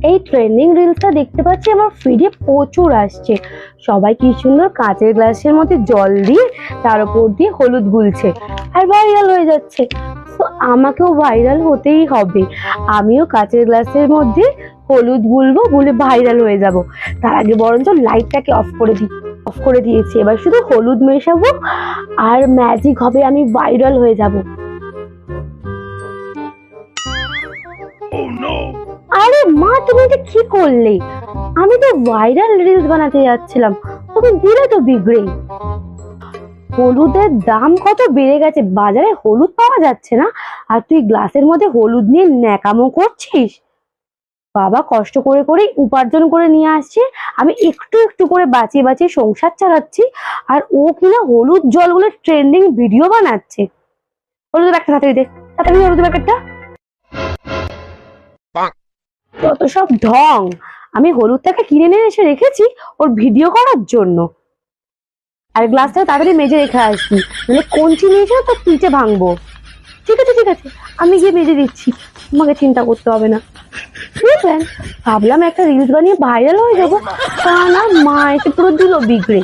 এই ট্রেন্ডিং রিলসটা দেখতে পাচ্ছি আমার ফিডে প্রচুর আসছে। সবাই কি সুন্দর কাঁচের গ্লাসের মধ্যে জল দিয়ে তার উপর দিয়ে হলুদ গুলছে আর ভাইরাল হয়ে যাচ্ছে। তো আমাকেও ভাইরাল হতেই হবে। আমিও কাঁচের গ্লাসের মধ্যে হলুদ গুলবো, গুলে ভাইরাল হয়ে যাব। তার আগে বরঞ্চ লাইটটাকে অফ করে দিয়েছি। এবার শুধু হলুদ মেশাবো আর ম্যাজিক হবে, আমি ভাইরাল হয়ে যাব। আরে মা, তুমি এটা কি করলে? আমি তো ভাইরাল রিলস বানাতে যাচ্ছিলাম, তুমি দিলে তো বিগড়ে। হলুদের দাম কত বেড়ে গেছে, বাজারে হলুদ পাওয়া যাচ্ছে না আর তুই গ্লাসের মধ্যে হলুদ নিয়ে ন্যাকামো করছিস। বাবা কষ্ট করে করে উপার্জন করে নিয়ে আসছে, আমি একটু একটু করে বাঁচিয়ে বাঁচিয়ে সংসার চালাচ্ছি, আর ও কিনা হলুদ জলগুলো ট্রেন্ডিং ভিডিও বানাচ্ছে। হলুদের একটা তাড়াতাড়ি দে, তাড়াতাড়ি হলুদের প্যাকেটটা। যত সব ঢং! আমি হলুদটাকে কিনে নিয়ে এসে রেখেছি ওর ভিডিও করার জন্য। আর গ্লাসটা তাড়াতাড়ি মেজে রেখে আসবি, মানে কঞ্চি নিয়ে এসে তো পিঠে ভাঙবো। ঠিক আছে ঠিক আছে, আমি গিয়ে মেজে দিচ্ছি, তোমাকে চিন্তা করতে হবে না। বুঝলেন, ভাবলাম একটা রিলস বানিয়ে ভাইরাল হয়ে যাবো, তা না, মা এসে পুরো দিল বিগড়ে।